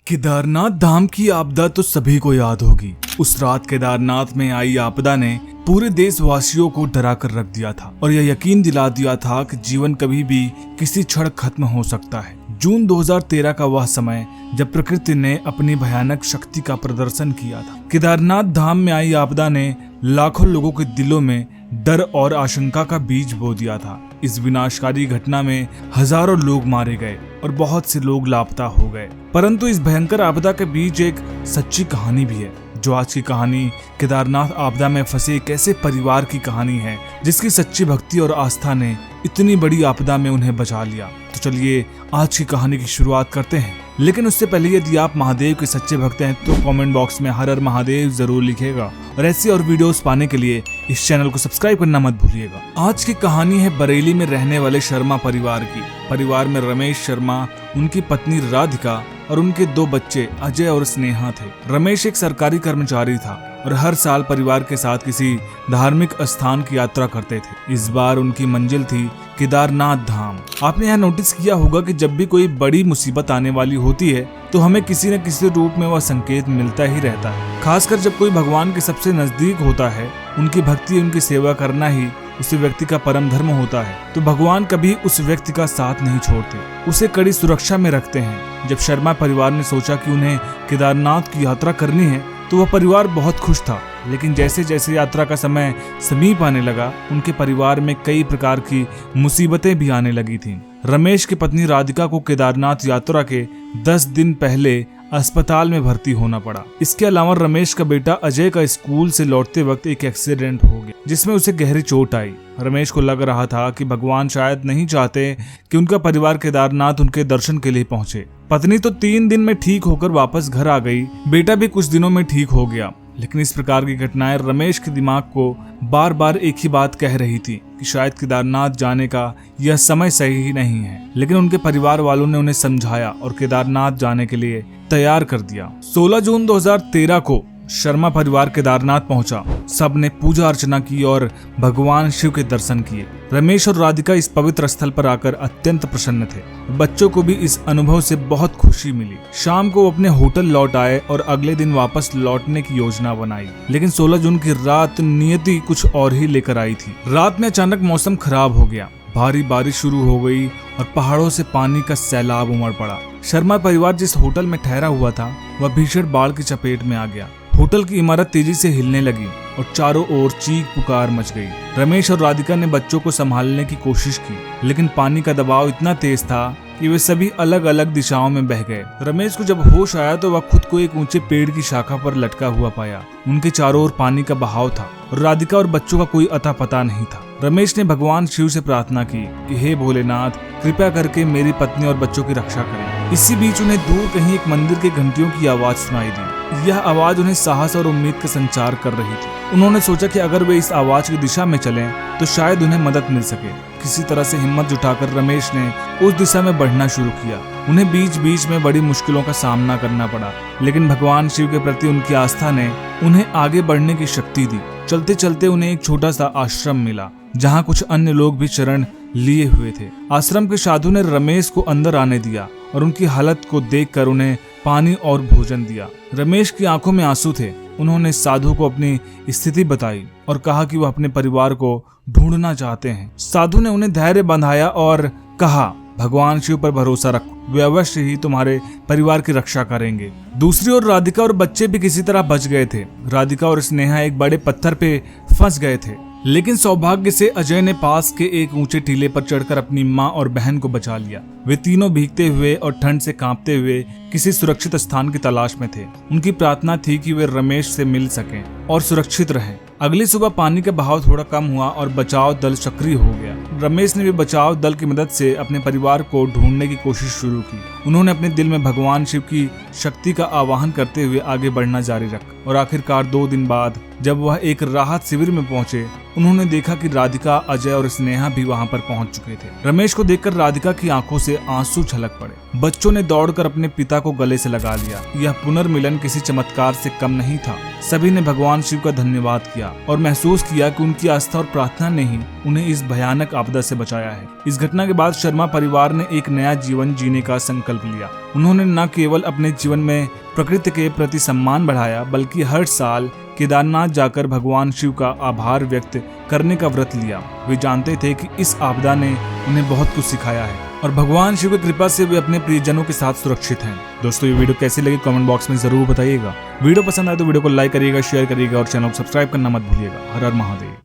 केदारनाथ धाम की आपदा तो सभी को याद होगी। उस रात केदारनाथ में आई आपदा ने पूरे देशवासियों को डरा कर रख दिया था और यह यकीन दिला दिया था कि जीवन कभी भी किसी क्षण खत्म हो सकता है। जून 2013 का वह समय जब प्रकृति ने अपनी भयानक शक्ति का प्रदर्शन किया था। केदारनाथ धाम में आई आपदा ने लाखों लोगों के दिलों में डर और आशंका का बीज बो दिया था। इस विनाशकारी घटना में हजारों लोग मारे गए और बहुत से लोग लापता हो गए। परंतु इस भयंकर आपदा के बीच एक सच्ची कहानी भी है। जो आज की कहानी केदारनाथ आपदा में फंसे एक ऐसे परिवार की कहानी है जिसकी सच्ची भक्ति और आस्था ने इतनी बड़ी आपदा में उन्हें बचा लिया। तो चलिए आज की कहानी की शुरुआत करते हैं। लेकिन उससे पहले यदि आप महादेव के सच्चे भक्त हैं तो कमेंट बॉक्स में हर हर महादेव जरूर लिखिएगा और ऐसी और वीडियोस पाने के लिए इस चैनल को सब्सक्राइब करना मत भूलिएगा। आज की कहानी है बरेली में रहने वाले शर्मा परिवार की। परिवार में रमेश शर्मा, उनकी पत्नी राधिका और उनके दो बच्चे अजय और स्नेहा थे। रमेश एक सरकारी कर्मचारी था और हर साल परिवार के साथ किसी धार्मिक स्थान की यात्रा करते थे। इस बार उनकी मंजिल थी केदारनाथ धाम। आपने यहाँ नोटिस किया होगा कि जब भी कोई बड़ी मुसीबत आने वाली होती है तो हमें किसी न किसी रूप में वह संकेत मिलता ही रहता है। खासकर जब कोई भगवान के सबसे नजदीक होता है, उनकी भक्ति, उनकी सेवा करना ही उस व्यक्ति का परम धर्म होता है, तो भगवान कभी उस व्यक्ति का साथ नहीं छोड़ते, उसे कड़ी सुरक्षा में रखते हैं। जब शर्मा परिवार ने सोचा कि उन्हें केदारनाथ की यात्रा करनी है तो वह परिवार बहुत खुश था। लेकिन जैसे जैसे यात्रा का समय समीप आने लगा, उनके परिवार में कई प्रकार की मुसीबतें भी आने लगी थीं। रमेश की पत्नी राधिका को केदारनाथ यात्रा के 10 दिन पहले अस्पताल में भर्ती होना पड़ा। इसके अलावा रमेश का बेटा अजय का स्कूल से लौटते वक्त एक एक्सीडेंट हो गया जिसमें उसे गहरी चोट आई। रमेश को लग रहा था कि भगवान शायद नहीं चाहते कि उनका परिवार केदारनाथ उनके दर्शन के लिए पहुंचे। पत्नी तो 3 दिन में ठीक होकर वापस घर आ गई, बेटा भी कुछ दिनों में ठीक हो गया। लेकिन इस प्रकार की घटनाएं रमेश के दिमाग को बार बार एक ही बात कह रही थी कि शायद केदारनाथ जाने का यह समय सही ही नहीं है। लेकिन उनके परिवार वालों ने उन्हें समझाया और केदारनाथ जाने के लिए तैयार कर दिया। 16 जून 2013 को शर्मा परिवार केदारनाथ पहुंचा। सब ने पूजा अर्चना की और भगवान शिव के दर्शन किए। रमेश और राधिका इस पवित्र स्थल पर आकर अत्यंत प्रसन्न थे। बच्चों को भी इस अनुभव से बहुत खुशी मिली। शाम को वो अपने होटल लौट आए और अगले दिन वापस लौटने की योजना बनाई। लेकिन 16 जून की रात नियति कुछ और ही लेकर आई थी। रात में अचानक मौसम खराब हो गया, भारी बारिश शुरू हो गई और पहाड़ों से पानी का सैलाब उमड़ पड़ा। शर्मा परिवार जिस होटल में ठहरा हुआ था वह भीषण बाढ़ की चपेट में आ गया। होटल की इमारत तेजी से हिलने लगी और चारों ओर चीख पुकार मच गई। रमेश और राधिका ने बच्चों को संभालने की कोशिश की, लेकिन पानी का दबाव इतना तेज था कि वे सभी अलग अलग दिशाओं में बह गए। रमेश को जब होश आया तो वह खुद को एक ऊंचे पेड़ की शाखा पर लटका हुआ पाया। उनके चारों ओर पानी का बहाव था और राधिका और बच्चों का कोई अता पता नहीं था। रमेश ने भगवान शिव से प्रार्थना की कि हे भोलेनाथ, कृपया करके मेरी पत्नी और बच्चों की रक्षा करें। इसी बीच उन्हें दूर कहीं एक मंदिर के घंटियों की आवाज सुनाई दी। यह आवाज उन्हें साहस और उम्मीद का संचार कर रही थी। उन्होंने सोचा कि अगर वे इस आवाज की दिशा में चलें तो शायद उन्हें मदद मिल सके। किसी तरह से हिम्मत जुटाकर रमेश ने उस दिशा में बढ़ना शुरू किया। उन्हें बीच बीच में बड़ी मुश्किलों का सामना करना पड़ा, लेकिन भगवान शिव के प्रति उनकी आस्था ने उन्हें आगे बढ़ने की शक्ति दी। चलते चलते उन्हें एक छोटा सा आश्रम मिला जहाँ कुछ अन्य लोग भी शरण लिए हुए थे। आश्रम के साधु ने रमेश को अंदर आने दिया और उनकी हालत को देखकर उन्हें पानी और भोजन दिया। रमेश की आंखों में आंसू थे। उन्होंने साधु को अपनी स्थिति बताई और कहा कि वह अपने परिवार को ढूंढना चाहते हैं। साधु ने उन्हें धैर्य बंधाया और कहा, भगवान शिव पर भरोसा रखो, वे अवश्य ही तुम्हारे परिवार की रक्षा करेंगे। दूसरी ओर राधिका और बच्चे भी किसी तरह बच गए थे। राधिका और स्नेहा एक बड़े पत्थर पे फंस गए थे, लेकिन सौभाग्य से अजय ने पास के एक ऊंचे टीले पर चढ़कर अपनी मां और बहन को बचा लिया। वे तीनों भीगते हुए और ठंड से कांपते हुए किसी सुरक्षित स्थान की तलाश में थे। उनकी प्रार्थना थी कि वे रमेश से मिल सकें और सुरक्षित रहें। अगली सुबह पानी का बहाव थोड़ा कम हुआ और बचाव दल सक्रिय हो गया। रमेश ने भी बचाव दल की मदद से अपने परिवार को ढूंढने की कोशिश शुरू की। उन्होंने अपने दिल में भगवान शिव की शक्ति का आवाहन करते हुए आगे बढ़ना जारी रखा और आखिरकार 2 दिन बाद जब वह एक राहत शिविर में पहुंचे, उन्होंने देखा कि राधिका, अजय और स्नेहा भी वहां पर पहुंच चुके थे। रमेश को देखकर राधिका की आंखों से आंसू छलक पड़े। बच्चों ने दौड़कर अपने पिता को गले से लगा लिया। यह पुनर्मिलन किसी चमत्कार से कम नहीं था। सभी ने भगवान शिव का धन्यवाद किया और महसूस किया कि उनकी आस्था और प्रार्थना ने ही उन्हें इस भयानक आपदा से बचाया है। इस घटना के बाद शर्मा परिवार ने एक नया जीवन जीने का संकल्प लिया। उन्होंने न केवल अपने जीवन में प्रकृति के प्रति सम्मान बढ़ाया, बल्कि हर साल केदारनाथ जाकर भगवान शिव का आभार व्यक्त करने का व्रत लिया। वे जानते थे कि इस आपदा ने उन्हें बहुत कुछ सिखाया है और भगवान शिव की कृपा से वे अपने प्रियजनों के साथ सुरक्षित हैं। दोस्तों, ये वीडियो कैसी लगी कमेंट बॉक्स में जरूर बताइएगा। वीडियो पसंद आए तो वीडियो को लाइक करिएगा, शेयर करिएगा और चैनल को सब्सक्राइब करना मत भूलिएगा। हर हर महादेव।